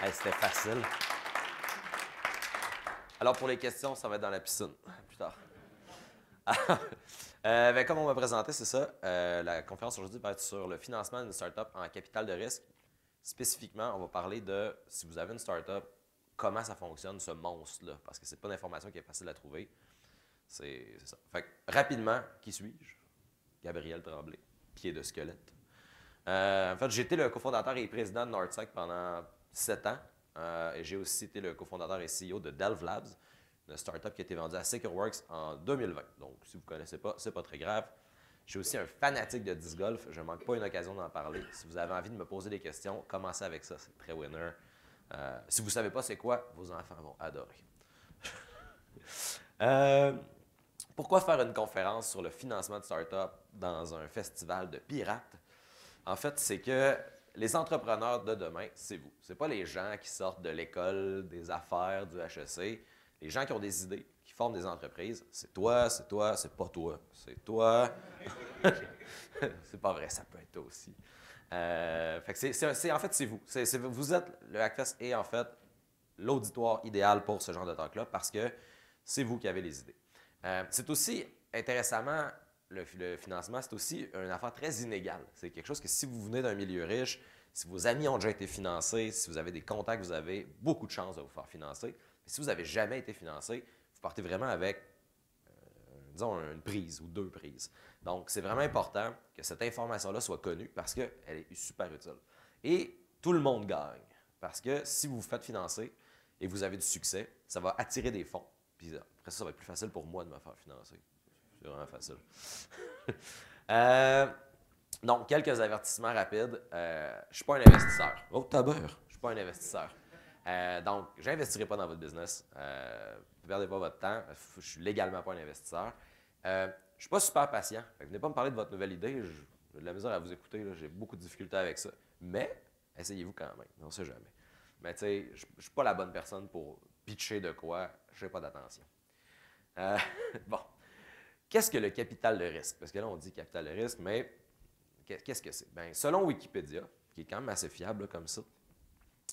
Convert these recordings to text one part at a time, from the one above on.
Hey, c'était facile. Alors, pour les questions, ça va être dans la piscine, plus tard. Comme on m'a présenté, c'est ça. La conférence aujourd'hui va être sur le financement d'une startup en capital de risque. Spécifiquement, on va parler de, si vous avez une startup, comment ça fonctionne, ce monstre-là, parce que c'est pas une information qui est facile à trouver. C'est ça. Fait que, rapidement, qui suis-je? Gabriel Tremblay, pied de squelette. En fait, j'ai été le cofondateur et président de Nordsec pendant 7 ans. Et j'ai aussi été le cofondateur et CEO de Delve Labs, une startup qui a été vendue à SecureWorks en 2020. Donc, si vous ne connaissez pas, c'est pas très grave. Je suis aussi un fanatique de disc golf. Je ne manque pas une occasion d'en parler. Si vous avez envie de me poser des questions, commencez avec ça. C'est très winner. Si vous ne savez pas c'est quoi, vos enfants vont adorer. Pourquoi faire une conférence sur le financement de start-up dans un festival de pirates? En fait, c'est que les entrepreneurs de demain, c'est vous. Ce n'est pas les gens qui sortent de l'école, des affaires, du HEC. Les gens qui ont des idées, qui forment des entreprises, c'est toi, c'est pas toi, c'est toi. C'est pas vrai, ça peut être toi aussi. Fait que en fait, c'est vous. Vous êtes, le Hackfest est en fait l'auditoire idéal pour ce genre de talk-là parce que c'est vous qui avez les idées. C'est aussi, intéressamment, le financement, c'est aussi une affaire très inégale. C'est quelque chose que si vous venez d'un milieu riche, si vos amis ont déjà été financés, si vous avez des contacts, vous avez beaucoup de chances de vous faire financer. Mais si vous n'avez jamais été financé, vous partez vraiment avec, disons, une prise ou 2 prises. Donc, c'est vraiment important que cette information-là soit connue parce qu'elle est super utile. Et tout le monde gagne. Parce que si vous vous faites financer et vous avez du succès, ça va attirer des fonds. Puis après ça va être plus facile pour moi de me faire financer. C'est vraiment facile. Donc, quelques avertissements rapides. Je ne suis pas un investisseur. Oh, tabeur! Je ne suis pas un investisseur. Donc, je n'investirai pas dans votre business. Ne perdez pas votre temps. Je ne suis légalement pas un investisseur. Je ne suis pas super patient. Venez pas me parler de votre nouvelle idée. J'ai de la misère à vous écouter. J'ai beaucoup de difficultés avec ça. Mais, essayez-vous quand même. On ne sait jamais. Mais tu sais, je ne suis pas la bonne personne pour pitcher de quoi. Je n'ai pas d'attention. Bon. Qu'est-ce que le capital de risque? Parce que là, on dit capital de risque, mais qu'est-ce que c'est? Bien, selon Wikipédia, qui est quand même assez fiable là, comme ça,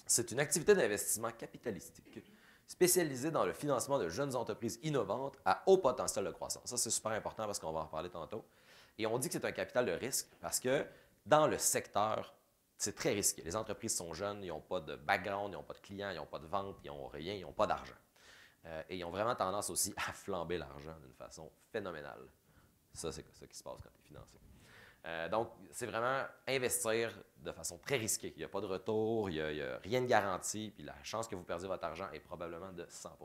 c'est une activité d'investissement capitalistique spécialisée dans le financement de jeunes entreprises innovantes à haut potentiel de croissance. Ça, c'est super important parce qu'on va en reparler tantôt. Et on dit que c'est un capital de risque parce que dans le secteur, c'est très risqué. Les entreprises sont jeunes, ils n'ont pas de background, ils n'ont pas de clients, ils n'ont pas de vente, ils n'ont rien, ils n'ont pas d'argent. Et ils ont vraiment tendance aussi à flamber l'argent d'une façon phénoménale. Ça, c'est ça qui se passe quand tu es financé. Donc, c'est vraiment investir de façon très risquée. Il n'y a pas de retour, il n'y a rien de garanti, puis la chance que vous perdiez votre argent est probablement de 100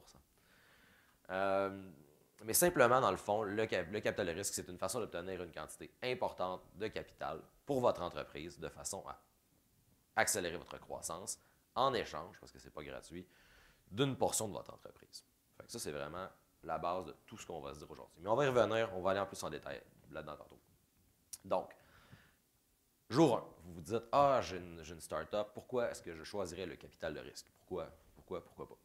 mais simplement, dans le fond, le capital de risque, c'est une façon d'obtenir une quantité importante de capital pour votre entreprise de façon à accélérer votre croissance en échange, parce que ce n'est pas gratuit, d'une portion de votre entreprise. Fait que ça, c'est vraiment la base de tout ce qu'on va se dire aujourd'hui. Mais on va y revenir, on va aller en plus en détail là-dedans tantôt. Donc, jour 1, vous vous dites, ah, j'ai une start-up, pourquoi est-ce que je choisirais le capital de risque? Pourquoi pas?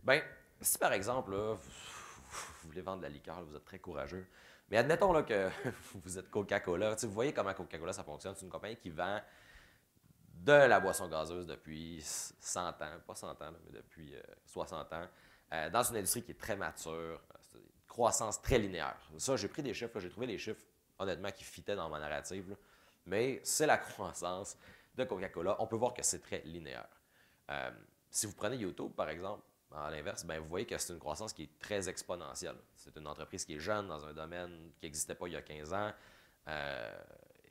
Bien, si par exemple, là, vous voulez vendre de la liqueur, là, vous êtes très courageux, mais admettons là, que vous êtes Coca-Cola, vous voyez comment Coca-Cola ça fonctionne, c'est une compagnie qui vend de la boisson gazeuse depuis 100 ans, pas 100 ans, mais depuis 60 ans, dans une industrie qui est très mature, c'est une croissance très linéaire. Ça, j'ai pris des chiffres, j'ai trouvé les chiffres, honnêtement, qui fitaient dans ma narrative, là, mais c'est la croissance de Coca-Cola. On peut voir que c'est très linéaire. Si vous prenez YouTube, par exemple, à l'inverse, ben, vous voyez que c'est une croissance qui est très exponentielle. C'est une entreprise qui est jeune dans un domaine qui n'existait pas il y a 15 ans.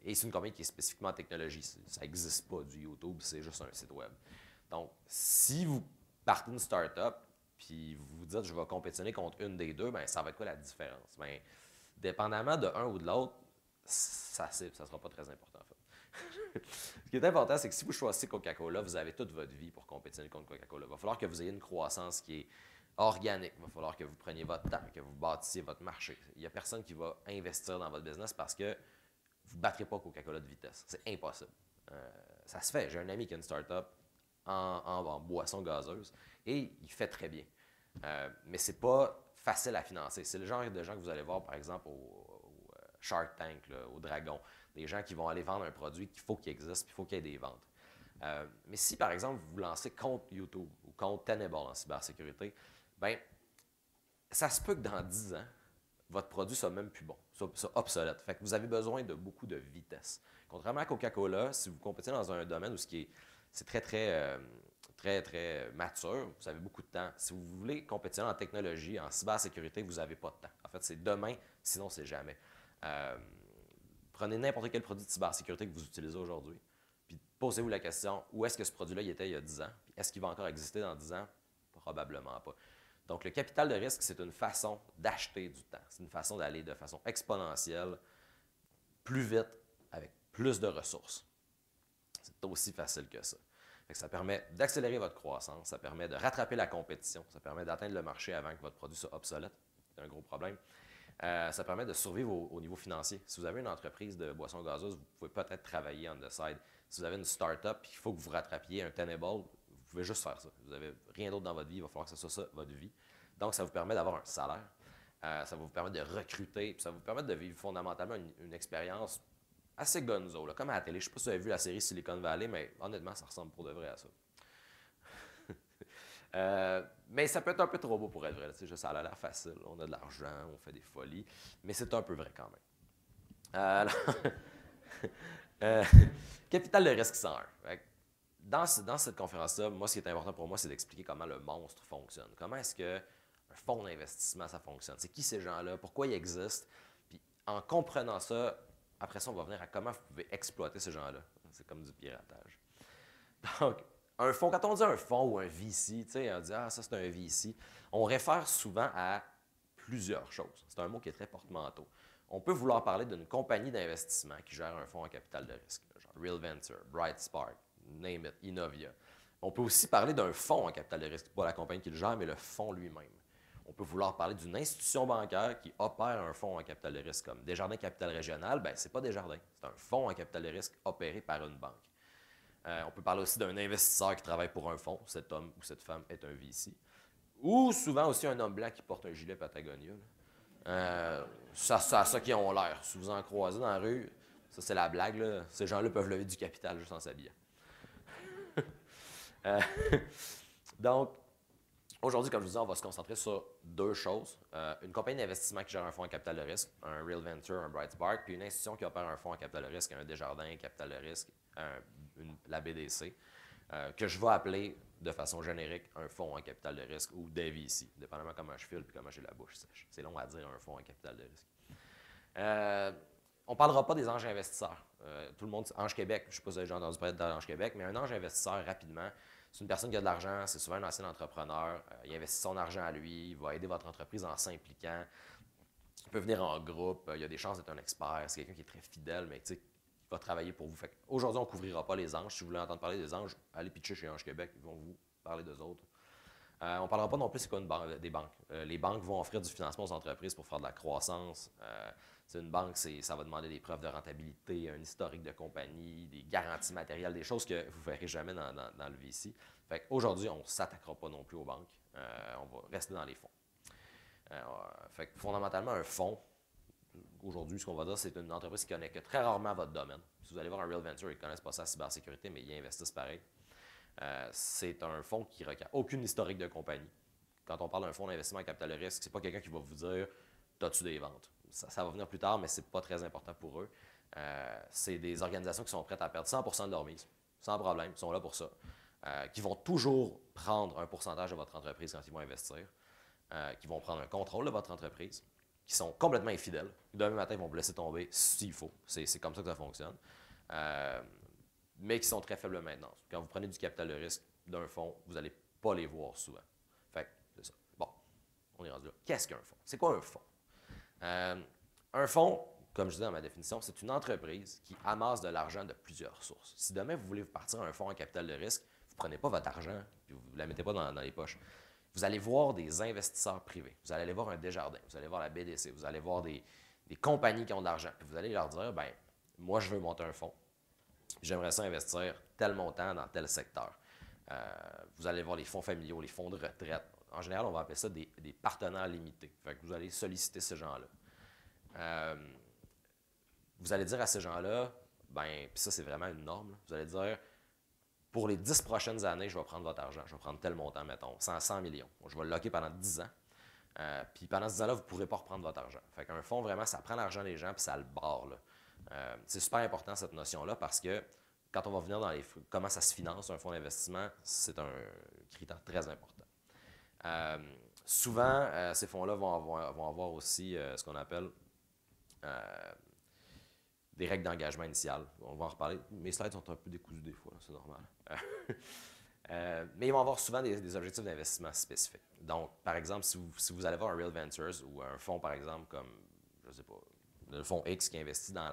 Et c'est une compagnie qui est spécifiquement en technologie. Ça n'existe pas du YouTube, c'est juste un site web. Donc, si vous partez d'une start-up, puis vous vous dites, je vais compétitionner contre une des deux, ben, ça va être quoi la différence? Ben, dépendamment de un ou de l'autre, ça ne sera pas très important. En fait. Ce qui est important, c'est que si vous choisissez Coca-Cola, vous avez toute votre vie pour compétitionner contre Coca-Cola. Il va falloir que vous ayez une croissance qui est organique. Il va falloir que vous preniez votre temps, que vous bâtissiez votre marché. Il n'y a personne qui va investir dans votre business parce que vous ne battrez pas Coca-Cola de vitesse. C'est impossible. Ça se fait. J'ai un ami qui a une start-up en boisson gazeuse et il fait très bien. Mais ce n'est pas facile à financer. C'est le genre de gens que vous allez voir, par exemple, au Shark Tank, là, au Dragon. Des gens qui vont aller vendre un produit qu'il faut qu'il existe, puis il faut qu'il y ait des ventes. Mais si, par exemple, vous vous lancez contre YouTube ou contre Tenable en cybersécurité, ben ça se peut que dans 10 ans, votre produit soit même plus bon, soit obsolète. Fait que vous avez besoin de beaucoup de vitesse. Contrairement à Coca-Cola, si vous compétez dans un domaine où c'est très mature, vous avez beaucoup de temps. Si vous voulez compétitionner en technologie, en cybersécurité, vous n'avez pas de temps. En fait, c'est demain, sinon c'est jamais. Euh, Prenez n'importe quel produit de cybersécurité que vous utilisez aujourd'hui, puis posez-vous la question, où est-ce que ce produit-là était il y a 10 ans? Puis est-ce qu'il va encore exister dans 10 ans? Probablement pas. Donc, le capital de risque, c'est une façon d'acheter du temps. C'est une façon d'aller de façon exponentielle, plus vite, avec plus de ressources. C'est aussi facile que ça. Fait que ça permet d'accélérer votre croissance, ça permet de rattraper la compétition, ça permet d'atteindre le marché avant que votre produit soit obsolète. C'est un gros problème. Ça permet de survivre au niveau financier. Si vous avez une entreprise de boissons gazeuses, vous pouvez peut-être travailler on the side. Si vous avez une start-up et qu'il faut que vous rattrapiez un Tenable, vous pouvez juste faire ça. Vous n'avez rien d'autre dans votre vie, il va falloir que ce soit ça, votre vie. Donc, ça vous permet d'avoir un salaire, ça va vous permettre de recruter, puis ça va vous permettre de vivre fondamentalement une expérience assez gonzo, là, comme à la télé. Je ne sais pas si vous avez vu la série Silicon Valley, mais honnêtement, ça ressemble pour de vrai à ça. Mais ça peut être un peu trop beau pour être vrai. Là, ça a l'air facile. On a de l'argent, on fait des folies, mais c'est un peu vrai quand même. Alors, capital de risque 101. Dans cette conférence-là, moi, ce qui est important pour moi, c'est d'expliquer comment le monstre fonctionne. Comment est-ce qu'un fonds d'investissement, ça fonctionne? C'est qui ces gens-là? Pourquoi ils existent? Puis en comprenant ça, après ça, on va venir à comment vous pouvez exploiter ces gens-là. C'est comme du piratage. Donc, un fonds, quand on dit un fonds ou un VC, on dit ah, ça c'est un VC, on réfère souvent à plusieurs choses. C'est un mot qui est très porte-manteau. On peut vouloir parler d'une compagnie d'investissement qui gère un fonds en capital de risque, genre Real Venture, Bright Spark, name it, Innovia. On peut aussi parler d'un fonds en capital de risque, pas la compagnie qui le gère, mais le fonds lui-même. On peut vouloir parler d'une institution bancaire qui opère un fonds en capital de risque, comme Desjardins Capital Régional, ben c'est pas Desjardins, c'est un fonds en capital de risque opéré par une banque. On peut parler aussi d'un investisseur qui travaille pour un fonds. Cet homme ou cette femme est un VC. Ou souvent aussi un homme blanc qui porte un gilet Patagonia. C'est à ça qu'ils ont l'air. Si vous en croisez dans la rue, ça c'est la blague. Là. Ces gens-là peuvent lever du capital juste en s'habillant. Donc, aujourd'hui, comme je vous dis, on va se concentrer sur deux choses. Une compagnie d'investissement qui gère un fonds en capital de risque, un Real Venture, un Bright Spark, puis une institution qui opère un fonds en capital de risque, un Desjardins capital de risque, la BDC, que je vais appeler de façon générique un fonds en capital de risque ou des VC, dépendamment comment je file et comment j'ai la bouche sèche. C'est long à dire un fonds en capital de risque. On ne parlera pas des anges investisseurs. Tout le monde, Ange Québec, je ne sais pas si vous avez déjà entendu parler d'Ange Québec, mais un ange investisseur, rapidement, c'est une personne qui a de l'argent, c'est souvent un ancien entrepreneur, il investit son argent à lui, il va aider votre entreprise en s'impliquant, il peut venir en groupe, il y a des chances d'être un expert, c'est quelqu'un qui est très fidèle, mais tu sais, va travailler pour vous. Aujourd'hui, on ne couvrira pas les anges. Si vous voulez entendre parler des anges, allez pitcher chez Ange Québec, ils vont vous parler d'eux autres. On ne parlera pas non plus c'est quoi des banques. Les banques vont offrir du financement aux entreprises pour faire de la croissance. C'est une banque, ça va demander des preuves de rentabilité, un historique de compagnie, des garanties matérielles, des choses que vous ne verrez jamais dans le VC. Aujourd'hui, on ne s'attaquera pas non plus aux banques. On va rester dans les fonds. Fondamentalement, un fonds, aujourd'hui, ce qu'on va dire, c'est une entreprise qui connaît que très rarement votre domaine. Si vous allez voir un Real Venture, ils ne connaissent pas ça en cybersécurité, mais ils investissent pareil. C'est un fonds qui ne requiert aucune historique de compagnie. Quand on parle d'un fonds d'investissement à capital de risque, ce n'est pas quelqu'un qui va vous dire « T'as-tu des ventes ?» Ça va venir plus tard, mais ce n'est pas très important pour eux. C'est des organisations qui sont prêtes à perdre 100% de leur mise, sans problème, ils sont là pour ça. Qui vont toujours prendre un pourcentage de votre entreprise quand ils vont investir, qui vont prendre un contrôle de votre entreprise, qui sont complètement infidèles. Demain matin, ils vont vous laisser tomber s'il faut. C'est comme ça que ça fonctionne. Mais qui sont très faibles maintenant. Quand vous prenez du capital de risque d'un fonds, vous n'allez pas les voir souvent. Fait que c'est ça. Bon, on est rendu là. Qu'est-ce qu'un fonds? C'est quoi un fonds? Un fonds, comme je disais dans ma définition, c'est une entreprise qui amasse de l'argent de plusieurs sources. Si demain, vous voulez partir un fonds en capital de risque, vous ne prenez pas votre argent et vous ne la mettez pas dans les poches. Vous allez voir des investisseurs privés. Vous allez aller voir un Desjardins, vous allez voir la BDC, vous allez voir des compagnies qui ont de l'argent. Puis vous allez leur dire, ben moi, je veux monter un fonds. J'aimerais ça investir tel montant dans tel secteur. Vous allez voir les fonds familiaux, les fonds de retraite. En général, on va appeler ça des partenaires limités. Fait que vous allez solliciter ces gens-là. Vous allez dire à ces gens-là, ben, puis ça, c'est vraiment une norme, vous allez dire, pour les 10 prochaines années, je vais prendre votre argent, je vais prendre tel montant, mettons, 100 millions. Je vais le locker pendant 10 ans. Puis pendant ce 10 ans-là, vous ne pourrez pas reprendre votre argent. Fait qu'un fonds, vraiment, ça prend l'argent des gens puis ça le barre. C'est super important, cette notion-là, parce que quand on va venir dans comment ça se finance, un fonds d'investissement, c'est un critère très important. Souvent, ces fonds-là vont avoir aussi ce qu'on appelle des règles d'engagement initial. On va en reparler. Mes slides sont un peu décousus des fois, c'est normal. Mais ils vont avoir souvent des objectifs d'investissement spécifiques. Donc, par exemple, si vous allez voir un Real Ventures ou un fonds, par exemple, comme, je ne sais pas, le fonds X qui investit dans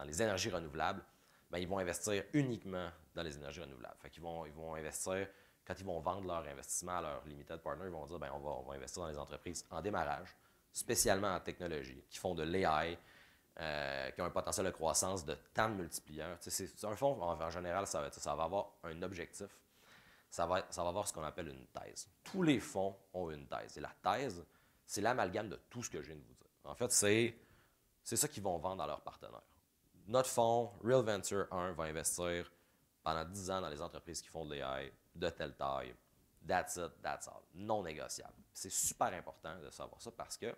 les énergies renouvelables, bien, ils vont investir uniquement dans les énergies renouvelables. Fait qu'ils vont investir, quand ils vont vendre leur investissement à leur limited partner, ils vont dire, bien, on va investir dans les entreprises en démarrage, spécialement en technologie, qui font de l'AI, qui ont un potentiel de croissance de tant de multiplieurs. C'est un fonds, en général, ça va avoir un objectif. Ça va avoir ce qu'on appelle une thèse. Tous les fonds ont une thèse. Et la thèse, c'est l'amalgame de tout ce que je viens de vous dire. En fait, c'est ça qu'ils vont vendre à leurs partenaires. Notre fonds, Real Venture 1, va investir pendant 10 ans dans les entreprises qui font de l'AI de telle taille. That's it, that's all. Non négociable. C'est super important de savoir ça parce que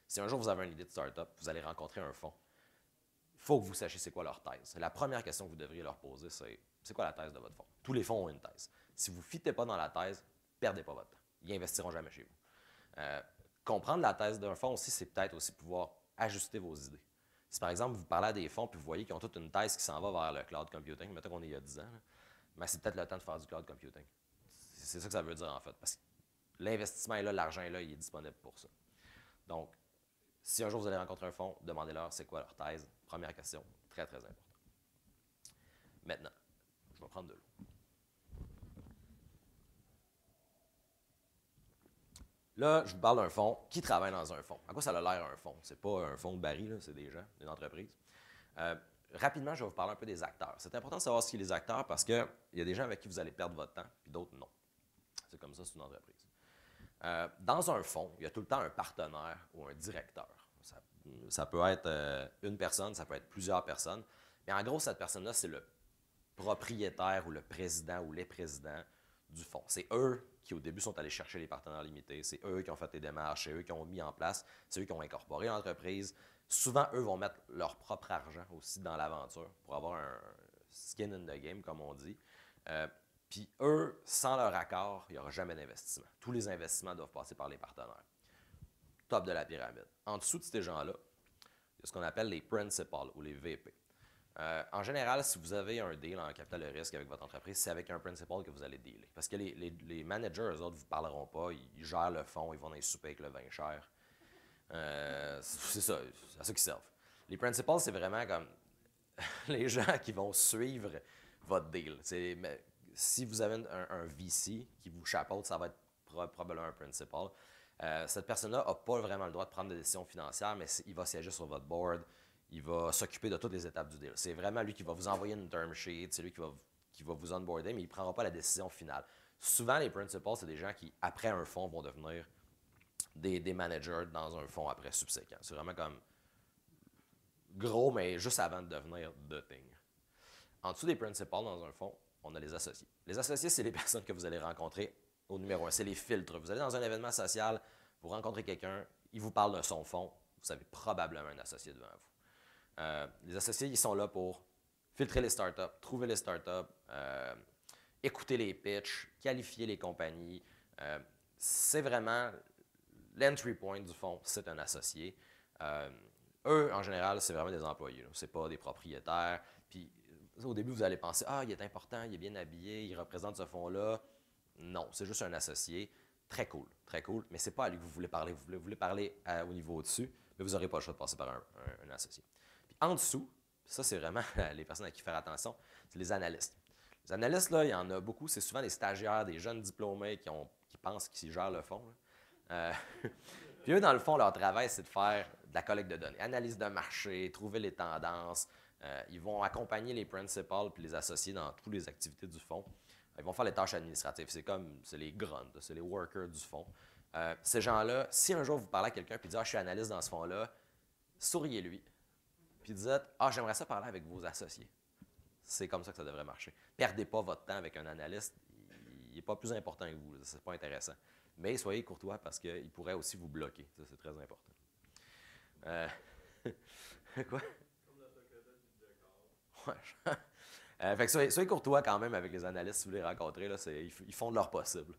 si un jour vous avez une idée de start-up, vous allez rencontrer un fonds, il faut que vous sachiez c'est quoi leur thèse. La première question que vous devriez leur poser, c'est quoi la thèse de votre fonds? Tous les fonds ont une thèse. Si vous ne fitez pas dans la thèse, perdez pas votre temps. Ils n'investiront jamais chez vous. Comprendre la thèse d'un fonds aussi, c'est peut-être aussi pouvoir ajuster vos idées. Si par exemple, vous parlez à des fonds et vous voyez qu'ils ont toute une thèse qui s'en va vers le cloud computing, mettons qu'on est il y a 10 ans, mais c'est peut-être le temps de faire du cloud computing. C'est ça que ça veut dire en fait, parce que l'investissement est là, l'argent est là, il est disponible pour ça. Donc, si un jour vous allez rencontrer un fonds, demandez-leur c'est quoi leur thèse. Première question, très très important. Maintenant, je vais prendre de l'eau. Là, je vous parle d'un fonds qui travaille dans un fonds. À quoi ça a l'air un fonds? C'est pas un fonds de baril, c'est des gens, une entreprise. Rapidement, je vais vous parler un peu des acteurs. C'est important de savoir ce qui est les acteurs parce qu'il y a des gens avec qui vous allez perdre votre temps, puis d'autres non. C'est comme ça, c'est une entreprise. Dans un fonds, il y a tout le temps un partenaire ou un directeur. Ça peut être une personne, ça peut être plusieurs personnes. Mais en gros, cette personne-là, c'est le propriétaire ou le président ou les présidents du fonds. C'est eux qui, au début, sont allés chercher les partenaires limités. C'est eux qui ont fait les démarches. C'est eux qui ont mis en place. C'est eux qui ont incorporé l'entreprise. Souvent, eux vont mettre leur propre argent aussi dans l'aventure pour avoir un skin in the game, comme on dit. Puis eux, sans leur accord, il n'y aura jamais d'investissement. Tous les investissements doivent passer par les partenaires. Top de la pyramide. En dessous de ces gens-là, il y a ce qu'on appelle les principals ou les VP. En général, si vous avez un deal en capital de risque avec votre entreprise, c'est avec un principal que vous allez dealer. Parce que les managers, eux autres, ne vous parleront pas. Ils gèrent le fonds, ils vont dans les soupers avec le vin cher. C'est ça, c'est à ça qu'ils servent. Les principals, c'est vraiment comme les gens qui vont suivre votre deal. Si vous avez un VC qui vous chapeaute, ça va être probablement un principal. Cette personne-là n'a pas vraiment le droit de prendre des décisions financières, mais il va siéger sur votre board, il va s'occuper de toutes les étapes du deal. C'est vraiment lui qui va vous envoyer une term sheet, c'est lui qui va vous onboarder, mais il ne prendra pas la décision finale. Souvent, les principals, c'est des gens qui, après un fonds, vont devenir des managers dans un fonds après subséquent. C'est vraiment comme gros, mais juste avant de devenir the thing. En dessous des principals dans un fonds, on a les associés. Les associés, c'est les personnes que vous allez rencontrer au numéro 1. C'est les filtres. Vous allez dans un événement social, vous rencontrez quelqu'un, il vous parle de son fonds, vous avez probablement un associé devant vous. Les associés, ils sont là pour filtrer les startups, trouver les startups, écouter les pitchs, qualifier les compagnies. C'est vraiment l'entry point du fonds, c'est un associé. Eux, en général, c'est vraiment des employés. Ce n'est pas des propriétaires. Puis, au début, vous allez penser, ah, il est important, il est bien habillé, il représente ce fonds-là. Non, c'est juste un associé. Très cool, mais ce n'est pas à lui que vous voulez parler. Vous voulez parler au niveau au-dessus, mais vous n'aurez pas le choix de passer par un associé. Puis en dessous, ça, c'est vraiment les personnes à qui faire attention, c'est les analystes. Les analystes, là, il y en a beaucoup. C'est souvent des stagiaires, des jeunes diplômés qui pensent qu'ils gèrent le fonds. Puis eux, dans le fond, leur travail, c'est de faire de la collecte de données, analyse de marché, trouver les tendances. Ils vont accompagner les principals puis les associés dans toutes les activités du fonds. Ils vont faire les tâches administratives. C'est les grunts, c'est les workers du fonds. Ces gens-là, si un jour vous parlez à quelqu'un et dites « Ah, je suis analyste dans ce fonds-là », souriez-lui. Puis dites « Ah, j'aimerais ça parler avec vos associés. » c'est comme ça que ça devrait marcher. Perdez pas votre temps avec un analyste, il n'est pas plus important que vous, c'est pas intéressant. Mais soyez courtois parce qu'il pourrait aussi vous bloquer, ça c'est très important. Quoi? Ouais. Fait que soyez courtois quand même avec les analystes si vous les rencontrez, là, ils font de leur possible.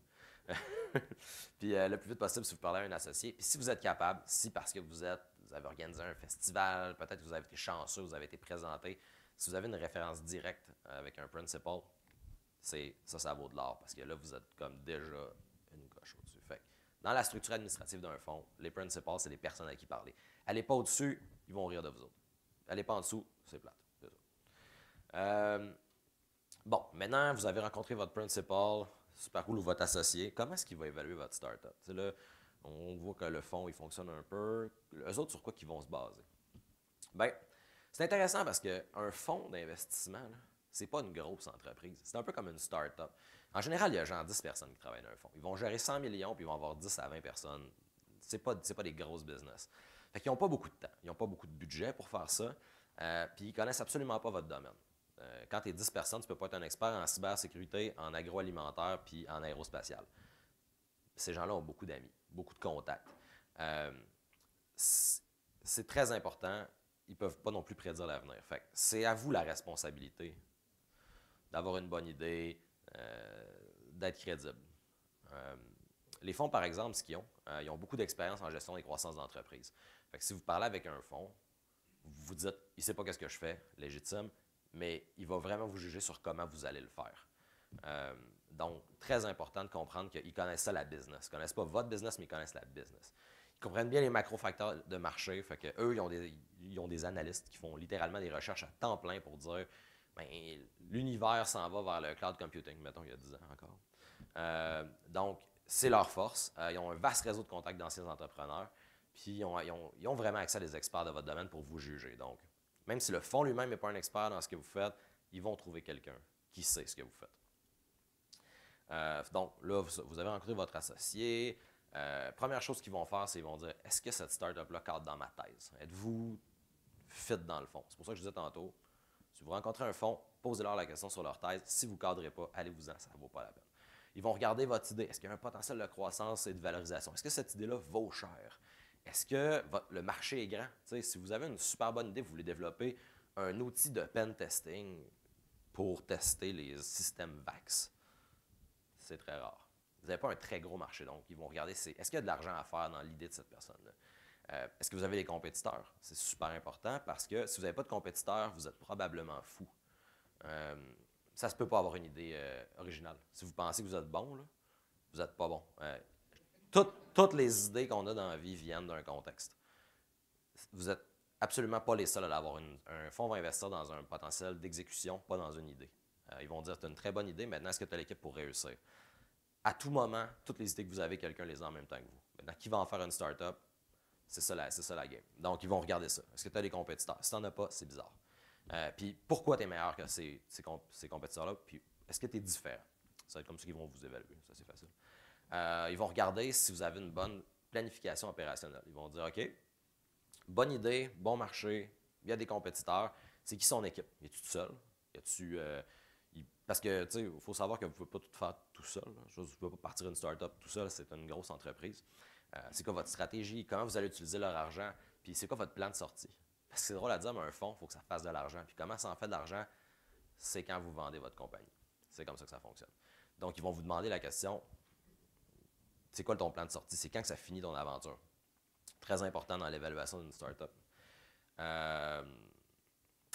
Puis le plus vite possible si vous parlez à un associé. Puis si vous êtes capable, si parce que vous avez organisé un festival, peut-être que vous avez été chanceux, vous avez été présenté, si vous avez une référence directe avec un principal, ça vaut de l'or parce que là, vous êtes comme déjà une coche au-dessus. Fait que dans la structure administrative d'un fonds, les principals, c'est les personnes à qui parler. Allez pas au-dessus, ils vont rire de vous autres. Allez pas en dessous, c'est plate. C'est ça. Bon, maintenant, vous avez rencontré votre principal, super cool, ou votre associé. Comment est-ce qu'il va évaluer votre startup? T'sais, là, on voit que le fonds, il fonctionne un peu. Eux autres, sur quoi ils vont se baser? Bien, c'est intéressant parce qu'un fonds d'investissement, c'est pas une grosse entreprise. C'est un peu comme une startup. En général, il y a genre 10 personnes qui travaillent dans un fonds. Ils vont gérer 100 millions, puis ils vont avoir 10 à 20 personnes. C'est pas des grosses business. Fait qu'ils n'ont pas beaucoup de temps. Ils n'ont pas beaucoup de budget pour faire ça. Puis ils connaissent absolument pas votre domaine. Quand tu es 10 personnes, tu ne peux pas être un expert en cybersécurité, en agroalimentaire puis en aérospatial. Ces gens-là ont beaucoup d'amis, beaucoup de contacts. C'est très important. Ils ne peuvent pas non plus prédire l'avenir. C'est à vous la responsabilité d'avoir une bonne idée, d'être crédible. Les fonds, par exemple, ce qu'ils ont, ils ont beaucoup d'expérience en gestion des croissances d'entreprise. Si vous parlez avec un fonds, vous vous dites, il ne sait pas ce que je fais, légitime, mais il va vraiment vous juger sur comment vous allez le faire. Donc, très important de comprendre qu'ils connaissent ça, la business. Ils ne connaissent pas votre business, mais ils connaissent la business. Ils comprennent bien les macro-facteurs de marché. Fait que eux, ils ont des analystes qui font littéralement des recherches à temps plein pour dire ben, l'univers s'en va vers le cloud computing, mettons, il y a 10 ans encore. Donc, c'est leur force. Ils ont un vaste réseau de contacts d'anciens entrepreneurs. Puis, ils ont vraiment accès à des experts de votre domaine pour vous juger. Donc, même si le fonds lui-même n'est pas un expert dans ce que vous faites, ils vont trouver quelqu'un qui sait ce que vous faites. Donc, là, vous avez rencontré votre associé. Première chose qu'ils vont faire, c'est qu'ils vont dire, est-ce que cette startup-là cadre dans ma thèse? Êtes-vous fit dans le fond? C'est pour ça que je disais tantôt, si vous rencontrez un fonds, posez-leur la question sur leur thèse. Si vous ne cadrez pas, allez-vous-en, ça ne vaut pas la peine. Ils vont regarder votre idée. Est-ce qu'il y a un potentiel de croissance et de valorisation? Est-ce que cette idée-là vaut cher? Est-ce que le marché est grand? T'sais, si vous avez une super bonne idée, vous voulez développer un outil de pen testing pour tester les systèmes VAX, c'est très rare. Vous n'avez pas un très gros marché, donc ils vont regarder est-ce qu'il y a de l'argent à faire dans l'idée de cette personne-là. Est-ce que vous avez des compétiteurs? C'est super important parce que si vous n'avez pas de compétiteurs, vous êtes probablement fou. Ça ne se peut pas avoir une idée originale. Si vous pensez que vous êtes bon, là, vous n'êtes pas bon. Toutes les idées qu'on a dans la vie viennent d'un contexte. Vous n'êtes absolument pas les seuls à l'avoir. Un fonds va investir dans un potentiel d'exécution, pas dans une idée. Ils vont dire, tu as une très bonne idée, maintenant, est-ce que tu as l'équipe pour réussir? À tout moment, toutes les idées que vous avez, quelqu'un les a en même temps que vous. Maintenant, qui va en faire une start-up? C'est ça la game. Donc, ils vont regarder ça. Est-ce que tu as des compétiteurs? Si tu n'en as pas, c'est bizarre. Puis, pourquoi tu es meilleur que ces compétiteurs-là? Puis, est-ce que tu es différent? Ça va être comme ça qu'ils vont vous évaluer. Ça, c'est facile. Ils vont regarder si vous avez une bonne planification opérationnelle. Ils vont dire, OK, bonne idée, bon marché, il y a des compétiteurs. C'est qui son équipe? Es-tu tout seul? Parce que, tu sais, il faut savoir que vous ne pouvez pas tout faire tout seul. Vous ne pouvez pas partir une start-up tout seul, c'est une grosse entreprise. C'est quoi votre stratégie? Comment vous allez utiliser leur argent? Puis c'est quoi votre plan de sortie? Parce que c'est drôle à dire, mais un fonds, il faut que ça fasse de l'argent. Puis comment ça en fait de l'argent? C'est quand vous vendez votre compagnie. C'est comme ça que ça fonctionne. Donc, ils vont vous demander la question, c'est quoi ton plan de sortie? C'est quand que ça finit ton aventure? Très important dans l'évaluation d'une start-up.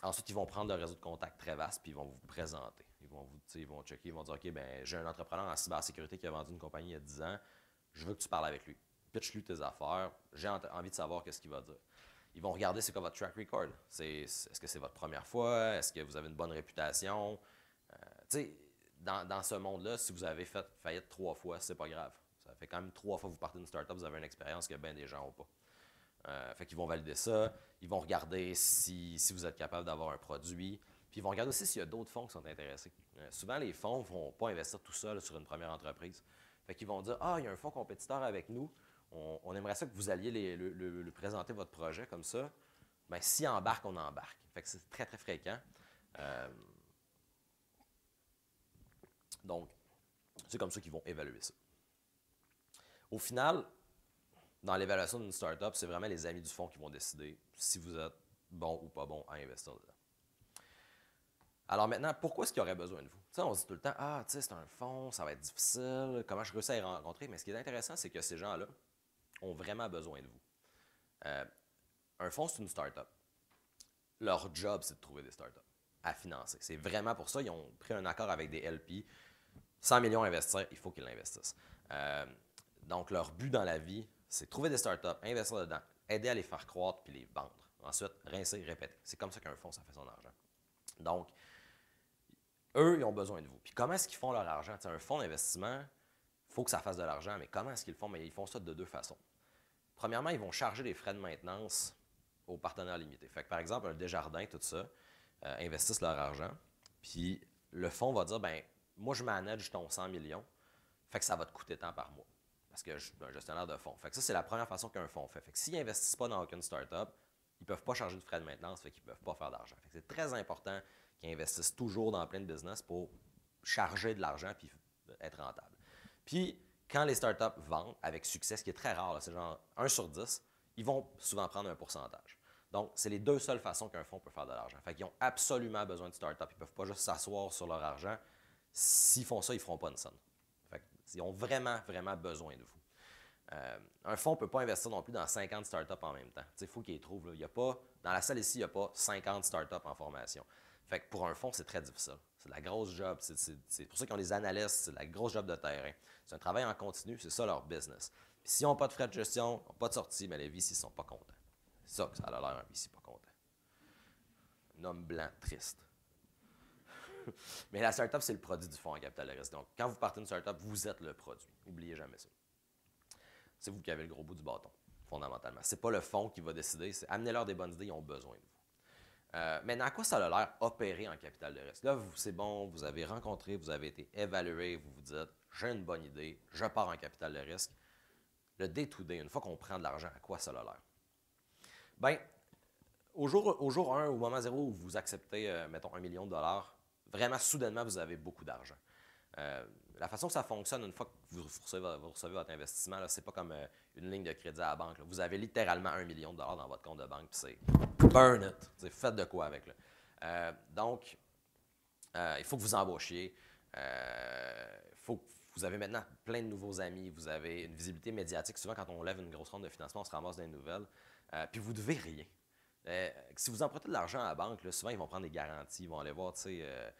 Ensuite, ils vont prendre le réseau de contacts très vaste puis ils vont vous présenter. Ils vont checker, ils vont dire, OK, ben, j'ai un entrepreneur en cybersécurité qui a vendu une compagnie il y a 10 ans, je veux que tu parles avec lui. Pitch-lui tes affaires, j'ai envie de savoir qu'est-ce qu'il va dire. Ils vont regarder c'est quoi votre track record. Est-ce que c'est votre première fois? Est-ce que vous avez une bonne réputation? Dans ce monde-là, si vous avez fait faillite 3 fois, c'est pas grave. Ça fait quand même 3 fois que vous partez d'une startup, vous avez une expérience que bien des gens n'ont pas. Fait qu'ils vont valider ça. Ils vont regarder si vous êtes capable d'avoir un produit. Puis ils vont regarder aussi s'il y a d'autres fonds qui sont intéressés. Souvent, les fonds ne vont pas investir tout seuls sur une première entreprise. Fait qu'ils vont dire, il y a un fonds compétiteur avec nous. On aimerait ça que vous alliez le présenter votre projet comme ça. Bien, s'il embarque, on embarque. Fait que c'est très, très fréquent. Donc, c'est comme ça qu'ils vont évaluer ça. Au final, dans l'évaluation d'une startup, c'est vraiment les amis du fonds qui vont décider si vous êtes bon ou pas bon à investir dedans. Alors maintenant, pourquoi est-ce qu'il y aurait besoin de vous? Tu sais, on se dit tout le temps, ah, tu sais, c'est un fonds, ça va être difficile, comment je réussis à les rencontrer? Mais ce qui est intéressant, c'est que ces gens-là ont vraiment besoin de vous. Un fonds, c'est une startup. Leur job, c'est de trouver des startups à financer. C'est vraiment pour ça qu'ils ont pris un accord avec des LP. 100 millions à investir, il faut qu'ils l'investissent. Donc, leur but dans la vie, c'est de trouver des startups, investir dedans, aider à les faire croître puis les vendre. Ensuite, rincer, répéter. C'est comme ça qu'un fonds, ça fait son argent. Donc, eux, ils ont besoin de vous. Puis comment est-ce qu'ils font leur argent? T'sais, un fonds d'investissement, il faut que ça fasse de l'argent, mais comment est-ce qu'ils le font? Mais ils font ça de deux façons. Premièrement, ils vont charger des frais de maintenance aux partenaires limités. Fait que, par exemple, un Desjardins, tout ça, investissent leur argent, puis le fonds va dire, ben moi, je manage ton 100 millions, fait que ça va te coûter tant par mois, parce que je suis un gestionnaire de fonds. Fait que ça, c'est la première façon qu'un fonds fait. Fait que s'ils n'investissent pas dans aucune startup, ils ne peuvent pas charger de frais de maintenance, fait qu'ils ne peuvent pas faire d'argent. Fait que c'est très important qu'ils investissent toujours dans plein de business pour charger de l'argent puis être rentable. Puis, quand les startups vendent avec succès, ce qui est très rare, c'est genre 1 sur 10, ils vont souvent prendre un pourcentage. Donc, c'est les deux seules façons qu'un fonds peut faire de l'argent. Fait qu'ils ont absolument besoin de startups. Ils ne peuvent pas juste s'asseoir sur leur argent. S'ils font ça, ils ne feront pas une scène. Fait qu'ils ont vraiment, vraiment besoin de vous. Un fonds ne peut pas investir non plus dans 50 startups en même temps. Il faut qu'ils les trouvent. Il y a pas, dans la salle ici, il n'y a pas 50 startups en formation. Fait que pour un fonds, c'est très difficile. C'est de la grosse job. C'est pour ça qu'ils ont des analystes. C'est de la grosse job de terrain. C'est un travail en continu. C'est ça leur business. Puis s'ils n'ont pas de frais de gestion, n'ont pas de sortie, mais les VC ne sont pas contents. C'est ça que ça a l'air un VC pas content. Un homme blanc triste. Mais la startup, c'est le produit du fonds en capital de risque. Donc, quand vous partez d'une startup, vous êtes le produit. N'oubliez jamais ça. C'est vous qui avez le gros bout du bâton, fondamentalement. Ce n'est pas le fonds qui va décider. C'est amenez-leur des bonnes idées, ils ont besoin de vous. Maintenant, à quoi ça a l'air opérer en capital de risque? Là, c'est bon, vous avez rencontré, vous avez été évalué, vous vous dites, j'ai une bonne idée, je pars en capital de risque. Le day-to-day, une fois qu'on prend de l'argent, à quoi ça a l'air? Bien, au jour 1, au moment 0 où vous acceptez, mettons, 1 million de dollars, vraiment, soudainement, vous avez beaucoup d'argent. La façon que ça fonctionne, une fois que vous recevez votre investissement, ce n'est pas comme une ligne de crédit à la banque. Là. Vous avez littéralement 1 million de dollars dans votre compte de banque, puis c'est burn it. Faites de quoi avec. Donc, il faut que vous embauchiez. Vous avez maintenant plein de nouveaux amis. Vous avez une visibilité médiatique. Souvent, quand on lève une grosse ronde de financement, on se ramasse dans les nouvelles. Puis vous ne devez rien. Si vous empruntez de l'argent à la banque, là, souvent, ils vont prendre des garanties. Ils vont aller voir, tu sais,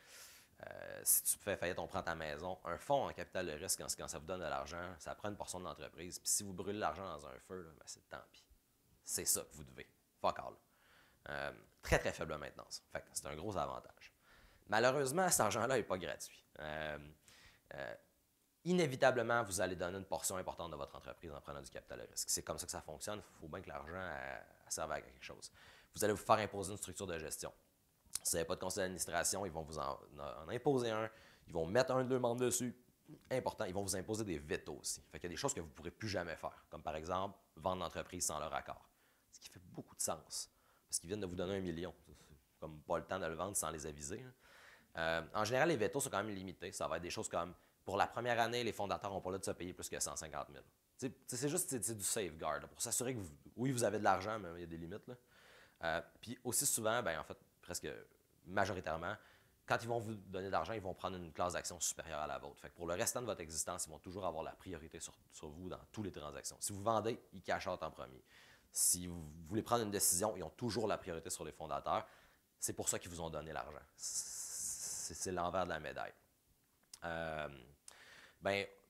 si tu fais faillite, on prend ta maison. Un fonds en capital de risque, quand ça vous donne de l'argent, ça prend une portion de l'entreprise. Puis si vous brûlez l'argent dans un feu, là, ben, c'est tant pis. C'est ça que vous devez. Fuck all. Très, très faible maintenance. Fait que c'est un gros avantage. Malheureusement, cet argent-là n'est pas gratuit. Inévitablement, vous allez donner une portion importante de votre entreprise en prenant du capital de risque. C'est comme ça que ça fonctionne. Il faut bien que l'argent serve à quelque chose. Vous allez vous faire imposer une structure de gestion. Si vous n'avez pas de conseil d'administration, ils vont vous en imposer un. Ils vont mettre un de leurs membres dessus. Important, ils vont vous imposer des vétos aussi. Fait qu'il y a des choses que vous ne pourrez plus jamais faire, comme par exemple vendre l'entreprise sans leur accord. Ce qui fait beaucoup de sens, parce qu'ils viennent de vous donner 1 million. C'est comme pas le temps de le vendre sans les aviser. En général, les vétos sont quand même limités. Ça va être des choses comme, pour la première année, les fondateurs n'ont pas le droit de se payer plus que 150 000. C'est juste du safeguard, pour s'assurer que, oui, vous avez de l'argent, mais il y a des limites. Puis aussi souvent, ben, en fait, presque majoritairement, quand ils vont vous donner de l'argent, ils vont prendre une classe d'action supérieure à la vôtre. Fait que pour le restant de votre existence, ils vont toujours avoir la priorité sur vous dans toutes les transactions. Si vous vendez, ils cash out en premier. Si vous voulez prendre une décision, ils ont toujours la priorité sur les fondateurs. C'est pour ça qu'ils vous ont donné l'argent. C'est l'envers de la médaille.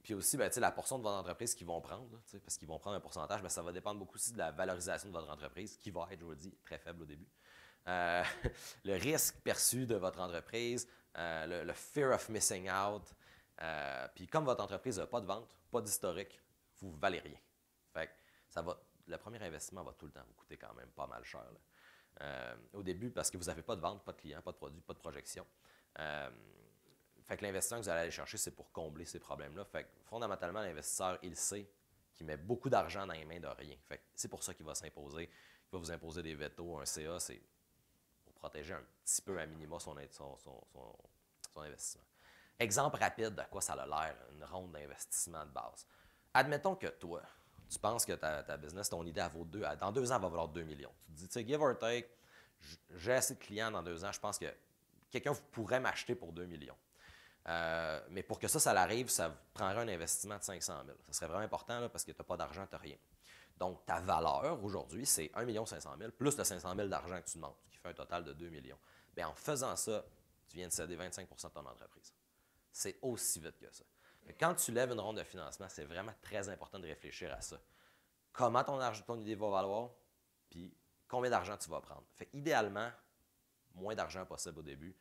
Puis aussi, la portion de votre entreprise qu'ils vont prendre, là, parce qu'ils vont prendre un pourcentage, ça va dépendre beaucoup aussi de la valorisation de votre entreprise, qui va être, je vous le dis, très faible au début. Le risque perçu de votre entreprise, le fear of missing out. Puis comme votre entreprise n'a pas de vente, pas d'historique, vous ne valez rien. Fait que le premier investissement va tout le temps vous coûter quand même pas mal cher. Au début, parce que vous n'avez pas de vente, pas de clients, pas de produits, pas de projection. Fait que l'investissement que vous allez aller chercher, c'est pour combler ces problèmes-là. Fait que fondamentalement, l'investisseur, il sait qu'il met beaucoup d'argent dans les mains de rien. Fait que c'est pour ça qu'il va s'imposer. Il va vous imposer des vétos, un CA, c'est pour protéger un petit peu à minima son investissement. Exemple rapide de quoi ça a l'air, une ronde d'investissement de base. Admettons que toi, tu penses que ta business, ton idée, elle vaut dans 2 ans, elle va valoir 2 millions. Tu te dis, tu sais, give or take, j'ai assez de clients dans 2 ans, je pense que quelqu'un pourrait m'acheter pour 2 millions. Mais pour que ça l'arrive, ça prendrait un investissement de 500 000. Ça serait vraiment important là, parce que tu n'as pas d'argent, tu n'as rien. Donc, ta valeur aujourd'hui, c'est 1 500 000 plus le 500 000 d'argent que tu demandes, ce qui fait un total de 2 millions. Bien, en faisant ça, tu viens de céder 25 de ton entreprise. C'est aussi vite que ça. Quand tu lèves une ronde de financement, c'est vraiment très important de réfléchir à ça. Comment ton idée va valoir, puis combien d'argent tu vas prendre. Fait idéalement, moins d'argent possible au début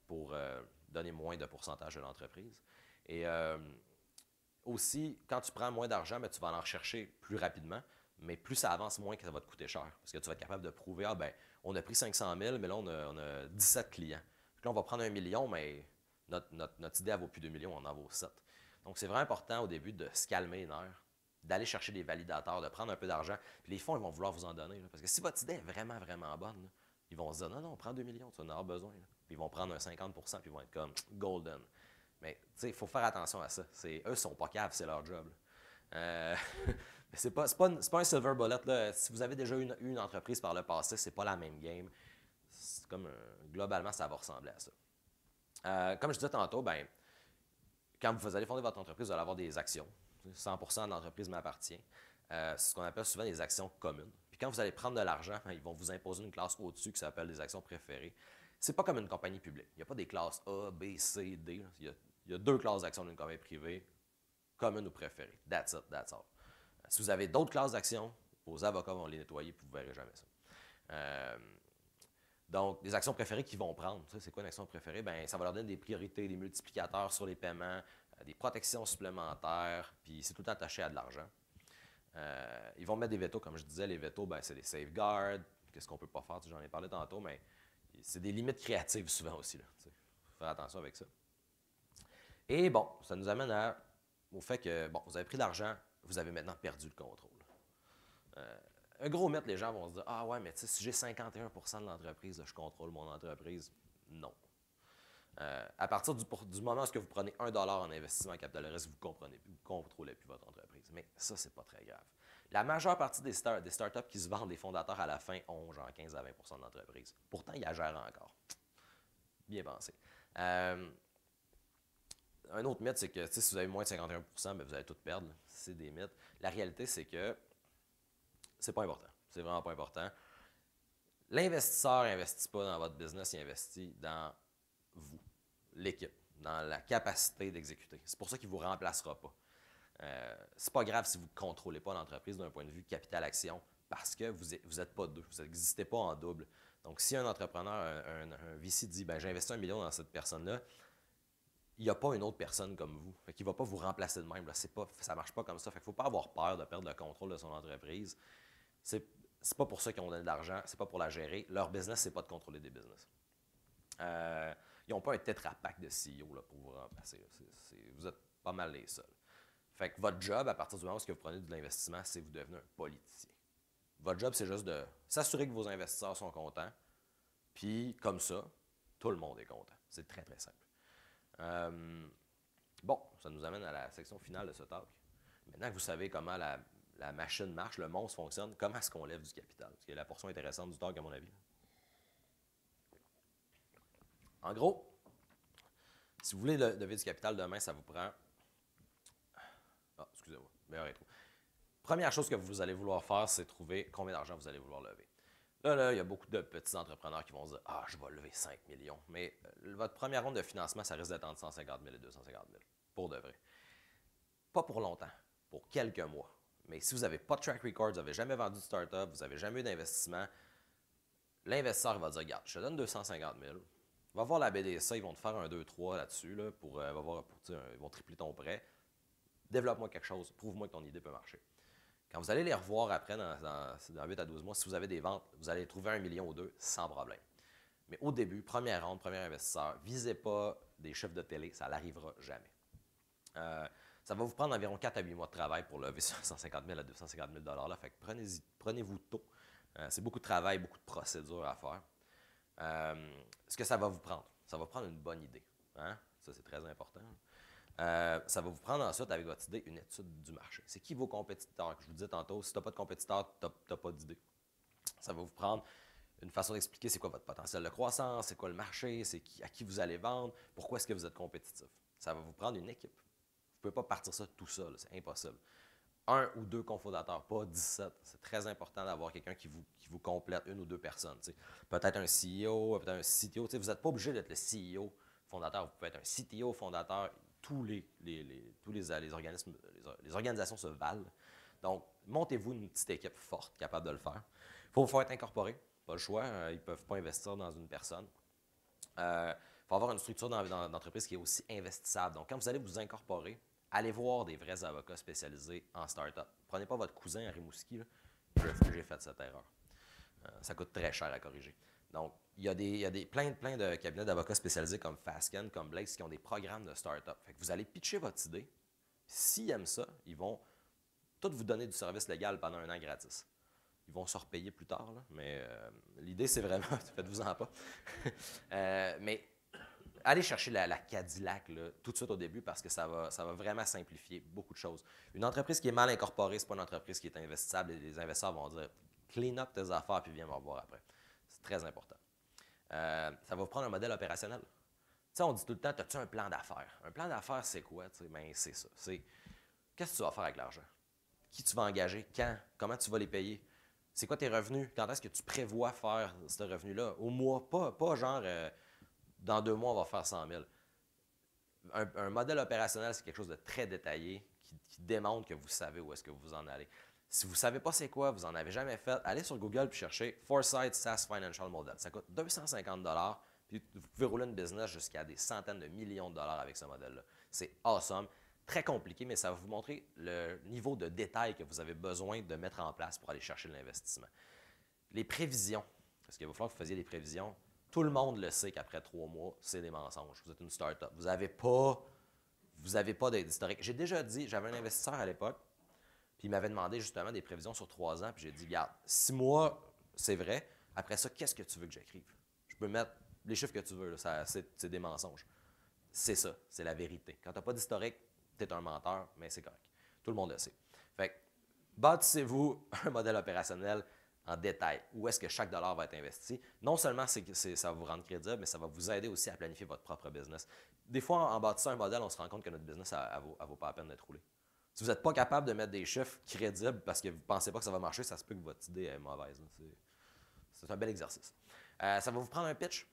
pour donner moins de pourcentage de l'entreprise. Et aussi, quand tu prends moins d'argent, tu vas en rechercher plus rapidement, mais plus ça avance, moins que ça va te coûter cher. Parce que tu vas être capable de prouver, on a pris 500 000, mais là, on a 17 clients. Puis là, on va prendre 1 million, mais notre idée, elle vaut plus 2 millions, on en vaut 7. Donc, c'est vraiment important au début de se calmer les nerfs, d'aller chercher des validateurs, de prendre un peu d'argent. Puis les fonds, ils vont vouloir vous en donner. Là, parce que si votre idée est vraiment, vraiment bonne, là, ils vont se dire, non, on prend 2 millions, tu vas en avoir besoin. Là. Puis ils vont prendre un 50 puis ils vont être comme golden. Mais tu sais, il faut faire attention à ça. Eux ne sont pas caves, c'est leur job. C'est pas un silver bullet. Là. Si vous avez déjà eu une entreprise par le passé, c'est pas la même game. C'est comme globalement, ça va ressembler à ça. Comme je disais tantôt, quand vous allez fonder votre entreprise, vous allez avoir des actions. 100% de l'entreprise m'appartient. C'est ce qu'on appelle souvent des actions communes. Puis quand vous allez prendre de l'argent, ils vont vous imposer une classe au-dessus qui s'appelle des actions préférées. C'est pas comme une compagnie publique. Il n'y a pas des classes A, B, C, D. Il y a 2 classes d'actions d'une compagnie privée, commune ou préférée. That's it, that's all. Si vous avez d'autres classes d'actions, vos avocats vont les nettoyer et vous ne verrez jamais ça. Donc, des actions préférées qu'ils vont prendre. C'est quoi une action préférée? Ça va leur donner des priorités, des multiplicateurs sur les paiements, des protections supplémentaires, puis c'est tout attaché à de l'argent. Ils vont mettre des vétos, comme je disais. Les vétos, c'est des safeguards. Qu'est-ce qu'on ne peut pas faire? J'en ai parlé tantôt, mais c'est des limites créatives souvent aussi. Il faut faire attention avec ça. Et bon, ça nous amène au fait que, vous avez pris de l'argent, vous avez maintenant perdu le contrôle. Un gros mythe, les gens vont se dire, ah ouais, mais tu sais, si j'ai 51% de l'entreprise, je contrôle mon entreprise. Non. À partir du moment où vous prenez $1 en investissement en capital risque, vous ne contrôlez plus votre entreprise. Mais ça, c'est pas très grave. La majeure partie des startups qui se vendent, des fondateurs à la fin, ont genre 15 à 20% de l'entreprise. Pourtant, ils la gèrent encore. Bien pensé. Un autre mythe, c'est que si vous avez moins de 51%, vous allez tout perdre. C'est des mythes. La réalité, c'est que c'est pas important. C'est vraiment pas important. L'investisseur n'investit pas dans votre business, il investit dans vous, l'équipe, dans la capacité d'exécuter. C'est pour ça qu'il ne vous remplacera pas. C'est pas grave si vous ne contrôlez pas l'entreprise d'un point de vue capital-action parce que vous n'êtes pas deux, vous n'existez pas en double. Donc, si un entrepreneur, un VC dit j'ai investi 1 million dans cette personne-là, il n'y a pas une autre personne comme vous. Il ne va pas vous remplacer de même. Là. Ça ne marche pas comme ça. Il ne faut pas avoir peur de perdre le contrôle de son entreprise. C'est pas pour ça qu'ils ont donné de l'argent, c'est pas pour la gérer. Leur business, c'est pas de contrôler des business. Ils n'ont pas un Tetra Pak de CEO là, pour vous remplacer. Vous êtes pas mal les seuls. Fait que votre job, à partir du moment où vous prenez de l'investissement, c'est que vous devenez un politicien. Votre job, c'est juste de s'assurer que vos investisseurs sont contents. Puis, comme ça, tout le monde est content. C'est très, très simple. Bon, ça nous amène à la section finale de ce talk. Maintenant que vous savez comment la machine marche, le monstre fonctionne, comment est-ce qu'on lève du capital? C'est la portion intéressante du talk, à mon avis. En gros, si vous voulez lever du capital demain, ça vous prend... Ah, excusez-moi, meilleur intro. Première chose que vous allez vouloir faire, c'est trouver combien d'argent vous allez vouloir lever. Là, il y a beaucoup de petits entrepreneurs qui vont se dire « Ah, je vais lever 5 millions. » Mais votre première ronde de financement, ça risque d'être entre 150 000 et 250 000, pour de vrai. Pas pour longtemps, pour quelques mois. Mais si vous n'avez pas de track record, vous n'avez jamais vendu de start-up, vous n'avez jamais eu d'investissement, l'investisseur va dire « Regarde, je te donne 250 000. Va voir la BDSA, ils vont te faire un 2-3 là-dessus, là, ils vont tripler ton prêt. Développe-moi quelque chose, prouve-moi que ton idée peut marcher. » Quand vous allez les revoir après, dans 8 à 12 mois, si vous avez des ventes, vous allez trouver 1 million ou 2 sans problème. Mais au début, première ronde, premier investisseur, visez pas des chiffres de télé, ça n'arrivera jamais. Ça va vous prendre environ 4 à 8 mois de travail pour lever 150 000 à 250 000 là. Fait que prenez-vous tôt. C'est beaucoup de travail, beaucoup de procédures à faire. Ce que ça va vous prendre? Ça va prendre une bonne idée. Hein? Ça, c'est très important. Ça va vous prendre ensuite, avec votre idée, une étude du marché. C'est qui vos compétiteurs? Je vous disais tantôt, si tu n'as pas de compétiteurs, tu n'as pas d'idée. Ça va vous prendre une façon d'expliquer c'est quoi votre potentiel de croissance, c'est quoi le marché, à qui vous allez vendre, pourquoi est-ce que vous êtes compétitif. Ça va vous prendre une équipe. Vous ne pouvez pas partir ça tout seul, c'est impossible. Un ou deux cofondateurs, pas 17. C'est très important d'avoir quelqu'un qui vous complète, une ou deux personnes. Peut-être un CEO, peut-être un CTO. Vous n'êtes pas obligé d'être le CEO fondateur. Vous pouvez être un CTO fondateur. Tous les organismes, les organisations se valent. Donc, montez-vous une petite équipe forte, capable de le faire. Il faut vous faire être incorporé. Pas le choix. Ils ne peuvent pas investir dans une personne. Il faut avoir une structure d'entreprise qui est aussi investissable. Donc, quand vous allez vous incorporer, allez voir des vrais avocats spécialisés en start-up. Prenez pas votre cousin à Rimouski. J'ai fait cette erreur. Ça coûte très cher à corriger. Donc, il y a plein de cabinets d'avocats spécialisés comme Fasken, comme Blaze, qui ont des programmes de start-up. Fait que vous allez pitcher votre idée. S'ils aiment ça, ils vont tout vous donner du service légal pendant 1 an gratis. Ils vont se repayer plus tard, là, mais l'idée, c'est vraiment, faites-vous-en pas. Mais allez chercher la Cadillac là, tout de suite au début parce que ça va vraiment simplifier beaucoup de choses. Une entreprise qui est mal incorporée, ce n'est pas une entreprise qui est investissable et les investisseurs vont dire clean up tes affaires puis viens me revoir après. C'est très important. Ça va vous prendre un modèle opérationnel. Tu sais, on dit tout le temps, as-tu un plan d'affaires? Un plan d'affaires, c'est quoi? Ben, c'est ça. C'est qu'est-ce que tu vas faire avec l'argent? Qui tu vas engager? Quand? Comment tu vas les payer? C'est quoi tes revenus? Quand est-ce que tu prévois faire ce revenu-là? Au mois, pas genre dans 2 mois, on va faire 100 000. Un modèle opérationnel, c'est quelque chose de très détaillé qui démontre que vous savez où est-ce que vous en allez. Si vous ne savez pas c'est quoi, vous n'en avez jamais fait, allez sur Google et cherchez Foresight SaaS Financial Model. Ça coûte 250 $, puis vous pouvez rouler une business jusqu'à des centaines de millions de dollars avec ce modèle-là. C'est awesome, très compliqué, mais ça va vous montrer le niveau de détail que vous avez besoin de mettre en place pour aller chercher l'investissement. Les prévisions, parce qu'il va falloir que vous fassiez des prévisions. Tout le monde le sait qu'après 3 mois, c'est des mensonges. Vous êtes une start-up. Vous n'avez pas d'historique. J'ai déjà dit, j'avais un investisseur à l'époque, puis il m'avait demandé justement des prévisions sur 3 ans, puis j'ai dit, regarde, 6 mois, c'est vrai. Après ça, qu'est-ce que tu veux que j'écrive? Je peux mettre les chiffres que tu veux, là, c'est des mensonges. C'est ça, c'est la vérité. Quand tu n'as pas d'historique, tu es un menteur, mais c'est correct. Tout le monde le sait. Fait que, bâtissez-vous un modèle opérationnel en détail. Où est-ce que chaque dollar va être investi? Non seulement ça va vous rendre crédible, mais ça va vous aider aussi à planifier votre propre business. Des fois, en bâtissant un modèle, on se rend compte que notre business, elle vaut pas la peine d'être roulée. Si vous n'êtes pas capable de mettre des chiffres crédibles parce que vous ne pensez pas que ça va marcher, ça se peut que votre idée est mauvaise. C'est un bel exercice. Ça va vous prendre un pitch.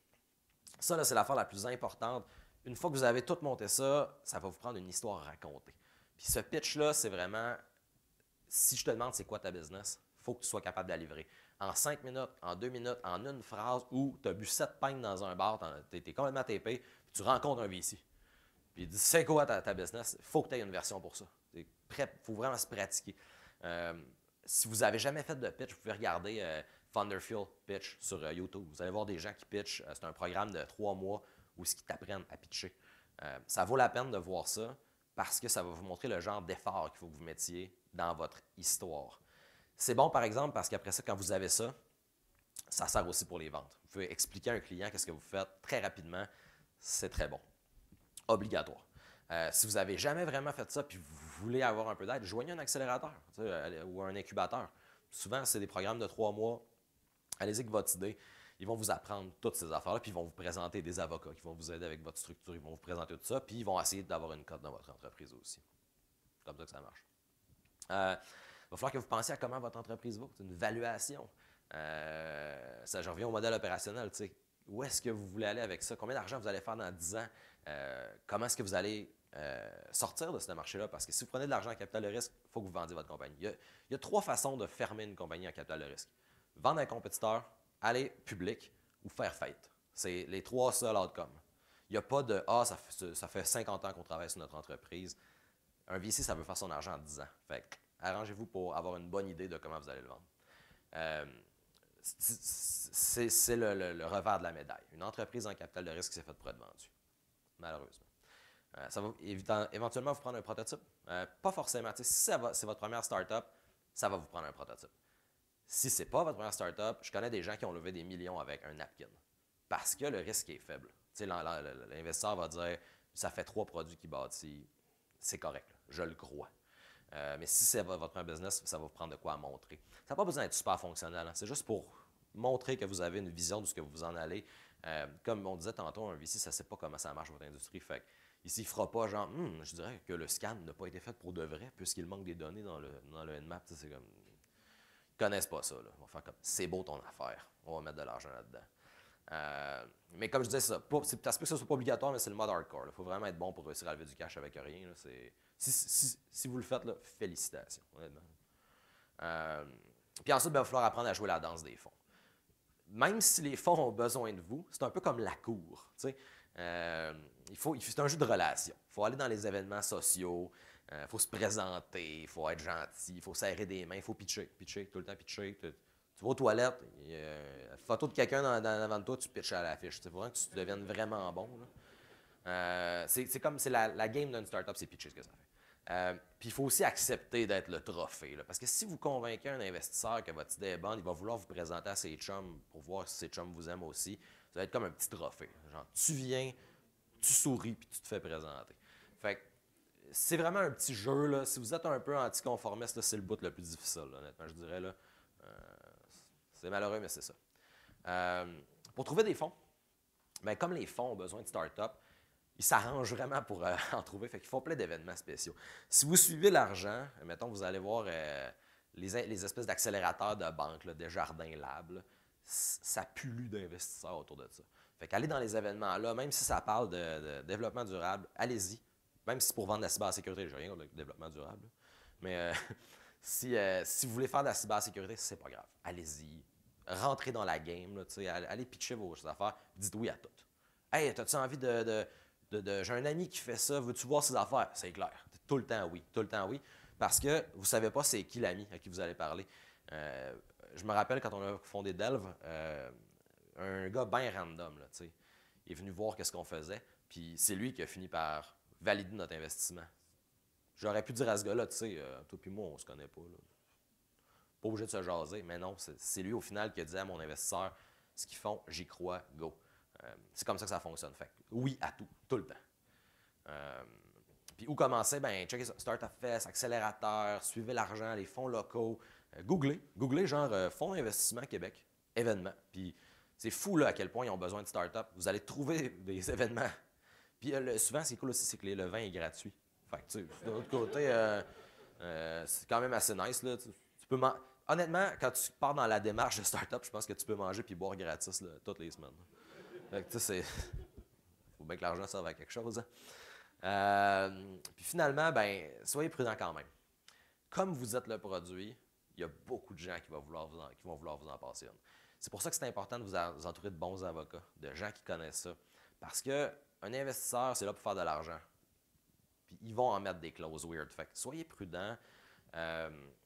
Ça, c'est l'affaire la plus importante. Une fois que vous avez tout monté ça, ça va vous prendre une histoire à raconter. Puis ce pitch-là, c'est vraiment, si je te demande c'est quoi ta business, il faut que tu sois capable de la livrer. En 5 minutes, en 2 minutes, en une phrase où tu as bu 7 pintes dans un bar, tu es complètement tapé, puis tu rencontres un VC. Puis il dit c'est quoi ta business? Il faut que tu aies une version pour ça. Il faut vraiment se pratiquer. Si vous n'avez jamais fait de pitch, vous pouvez regarder Thunderfield Pitch sur YouTube. Vous allez voir des gens qui pitchent. C'est un programme de 3 mois où ils t'apprennent à pitcher. Ça vaut la peine de voir ça parce que ça va vous montrer le genre d'effort qu'il faut que vous mettiez dans votre histoire. C'est bon, par exemple, parce qu'après ça, quand vous avez ça, ça sert aussi pour les ventes. Vous pouvez expliquer à un client qu'est-ce que vous faites très rapidement. C'est très bon. Obligatoire. Si vous n'avez jamais vraiment fait ça et vous voulez avoir un peu d'aide, joignez un accélérateur ou un incubateur. Souvent, c'est des programmes de 3 mois. Allez-y avec votre idée. Ils vont vous apprendre toutes ces affaires-là, puis ils vont vous présenter des avocats qui vont vous aider avec votre structure. Ils vont vous présenter tout ça, puis ils vont essayer d'avoir une cote dans votre entreprise aussi. C'est comme ça que ça marche. Il va falloir que vous pensiez à comment votre entreprise va. C'est une valuation. Je reviens au modèle opérationnel. Où est-ce que vous voulez aller avec ça? Combien d'argent vous allez faire dans 10 ans? Comment est-ce que vous allez sortir de ce marché-là? Parce que si vous prenez de l'argent en capital de risque, il faut que vous vendiez votre compagnie. Il y a 3 façons de fermer une compagnie en capital de risque. Vendre à un compétiteur, aller public ou faire faillite. C'est les 3 seuls outcomes. Il n'y a pas de « Ah, ça fait 50 ans qu'on travaille sur notre entreprise ». Un VC, ça veut faire son argent en 10 ans. Fait que, arrangez-vous pour avoir une bonne idée de comment vous allez le vendre. C'est le revers de la médaille. Une entreprise en capital de risque s'est faite pour être vendue, malheureusement. Ça va éventuellement vous prendre un prototype. Pas forcément. Si c'est votre première start-up, ça va vous prendre un prototype. Si ce n'est pas votre première start-up, je connais des gens qui ont levé des millions avec un napkin parce que le risque est faible. L'investisseur va dire ça fait 3 produits qu'il bâtit, c'est correct, là, je le crois. Mais si c'est votre premier business, ça va vous prendre de quoi à montrer. Ça n'a pas besoin d'être super fonctionnel, hein, c'est juste pour montrer que vous avez une vision de ce que vous en allez. Comme on disait tantôt, un VC, ça ne sait pas comment ça marche votre industrie. Fait ici, il ne fera pas genre, je dirais que le scan n'a pas été fait pour de vrai, puisqu'il manque des données dans le Nmap. C'est comme, ils ne connaissent pas ça. Là. Ils vont faire comme, c'est beau ton affaire, on va mettre de l'argent là-dedans. Mais comme je disais, ça se peut que ce soit pas obligatoire, mais c'est le mode hardcore. Il faut vraiment être bon pour réussir à lever du cash avec rien. Là, si vous le faites, là, félicitations, honnêtement. Puis ensuite, il va falloir apprendre à jouer la danse des fonds. Même si les fonds ont besoin de vous, c'est un peu comme la cour. C'est un jeu de relations. Il faut aller dans les événements sociaux, il faut se présenter, il faut être gentil, il faut serrer des mains, il faut pitcher, tout le temps pitcher. Tu vas aux toilettes, photo de quelqu'un avant de toi, tu pitches à l'affiche. Il faut vraiment que tu deviennes vraiment bon. C'est la game d'une startup, c'est pitcher ce que ça fait. Puis il faut aussi accepter d'être le trophée. Là, parce que si vous convainquez un investisseur que votre idée est bonne, il va vouloir vous présenter à ses chums pour voir si ses chums vous aiment aussi. Ça va être comme un petit trophée. Genre, tu viens, tu souris, puis tu te fais présenter. Fait que c'est vraiment un petit jeu. Là. Si vous êtes un peu anticonformiste, c'est le bout le plus difficile, là, honnêtement, je dirais. Là. C'est malheureux, mais c'est ça. Pour trouver des fonds, bien, comme les fonds ont besoin de start-up, ils s'arrangent vraiment pour en trouver. Fait qu'ils font plein d'événements spéciaux. Si vous suivez l'argent, mettons, vous allez voir les espèces d'accélérateurs de banque, là, Desjardins Lab, là, ça pullule d'investisseurs autour de ça. Fait qu'allez dans les événements là, même si ça parle de développement durable, allez-y. Même si c'est pour vendre de la cybersécurité, j'ai rien contre le développement durable. Là. Mais si vous voulez faire de la cybersécurité, c'est pas grave. Allez-y. Rentrez dans la game, là, allez pitcher vos affaires, dites oui à tout. Hey, as-tu envie j'ai un ami qui fait ça, veux-tu voir ses affaires? C'est clair. Tout le temps oui. Parce que vous ne savez pas c'est qui l'ami à qui vous allez parler. Je me rappelle quand on a fondé Delve, un gars bien random, là, il est venu voir qu'est-ce qu'on faisait, puis c'est lui qui a fini par valider notre investissement. J'aurais pu dire à ce gars-là, toi puis moi, on se connaît pas. Là. Pas obligé de se jaser, mais non, c'est lui au final qui a dit à mon investisseur, ce qu'ils font, j'y crois, go. C'est comme ça que ça fonctionne. Fait oui à tout le temps. Puis où commencer? Ben, checkez ça. Startup Fest, accélérateur, suivez l'argent, les fonds locaux. Googlez genre Fonds d'investissement Québec, événements. Puis c'est fou là, à quel point ils ont besoin de startups. Vous allez trouver des événements. Puis souvent, ce qui est cool aussi, c'est que le vin est gratuit. Fait que, de l'autre côté, c'est quand même assez nice. Là. Tu peux Honnêtement, quand tu pars dans la démarche de startup, je pense que tu peux manger puis boire gratis là, toutes les semaines. Fait que, il faut bien que l'argent serve à quelque chose. Hein. Puis finalement, ben, soyez prudent quand même. Comme vous êtes le produit, il y a beaucoup de gens qui vont vouloir vous en passer une. C'est pour ça que c'est important de vous entourer de bons avocats, de gens qui connaissent ça. Parce qu'un investisseur, c'est là pour faire de l'argent. Puis ils vont en mettre des clauses weird. Fait que soyez prudent.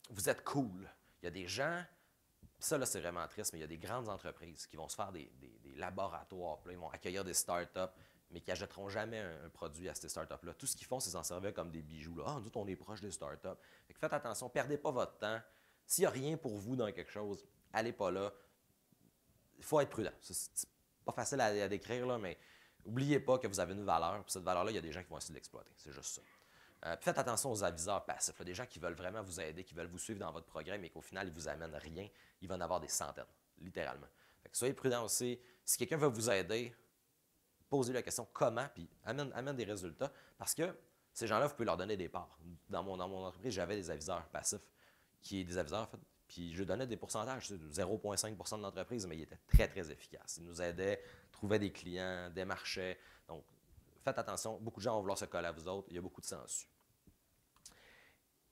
Vous êtes cool. Il y a des gens, ça là c'est vraiment triste, mais il y a des grandes entreprises qui vont se faire des laboratoires. Là, ils vont accueillir des startups, mais qui n'achèteront jamais un produit à ces startups-là. Tout ce qu'ils font, c'est s'en servir comme des bijoux. Là. Nous, on est proche des startups. Fait que faites attention, perdez pas votre temps. S'il n'y a rien pour vous dans quelque chose, allez pas là. Il faut être prudent. C'est pas facile à décrire, là, mais n'oubliez pas que vous avez une valeur. Puis cette valeur-là, il y a des gens qui vont essayer de l'exploiter. C'est juste ça. Puis faites attention aux aviseurs passifs. Là, des gens qui veulent vraiment vous aider, qui veulent vous suivre dans votre programme, mais qu'au final, ils ne vous amènent rien. Il va en avoir des centaines, littéralement. Fait que soyez prudents aussi. Si quelqu'un veut vous aider, posez la question comment, puis amène des résultats. Parce que ces gens-là, vous pouvez leur donner des parts. Dans mon entreprise, j'avais des aviseurs passifs, des aviseurs, en fait, puis je donnais des pourcentages, 0,5 de l'entreprise, mais ils étaient très, très efficaces. Ils nous aidaient, trouvaient des clients, démarchaient. Donc, faites attention, beaucoup de gens vont vouloir se coller à vous autres, il y a beaucoup de sensu.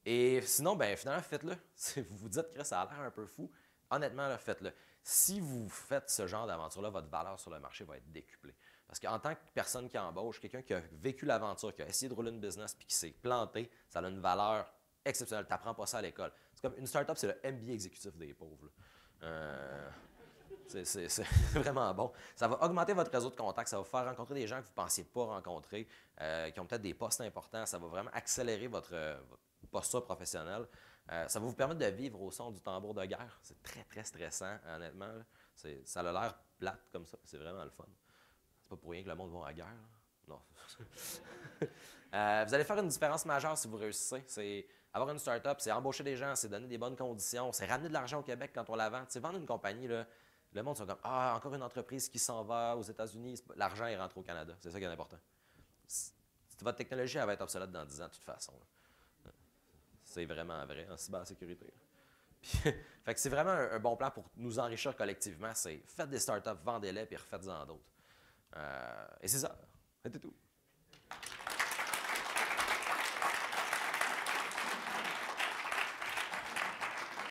Et sinon, ben finalement, faites-le. Si vous vous dites que ça a l'air un peu fou, honnêtement, là, faites-le. Si vous faites ce genre d'aventure-là, votre valeur sur le marché va être décuplée. Parce qu'en tant que personne qui embauche, quelqu'un qui a vécu l'aventure, qui a essayé de rouler une business puis qui s'est planté, ça a une valeur exceptionnelle. Tu n'apprends pas ça à l'école. C'est comme une startup, c'est le MBA exécutif des pauvres. C'est vraiment bon. Ça va augmenter votre réseau de contacts, ça va vous faire rencontrer des gens que vous ne pensiez pas rencontrer, qui ont peut-être des postes importants. Ça va vraiment accélérer votre posture professionnelle. Ça va vous permettre de vivre au son du tambour de guerre. C'est très, très stressant, honnêtement. Ça a l'air plate comme ça, c'est vraiment le fun. C'est pas pour rien que le monde va à la guerre. Non. Vous allez faire une différence majeure si vous réussissez. C'est avoir une start-up, c'est embaucher des gens, c'est donner des bonnes conditions, c'est ramener de l'argent au Québec quand on la vend. C'est vendre une compagnie, là, le monde sont comme ah, encore une entreprise qui s'en va aux États-Unis, l'argent est rentré au Canada. C'est ça qui est important. Votre technologie, elle va être obsolète dans 10 ans de toute façon. Là. C'est vraiment vrai en cybersécurité. Puis, fait que c'est vraiment un bon plan pour nous enrichir collectivement. C'est faites des startups, vendez-les, puis refaites-en d'autres. Et c'est ça. C'était tout.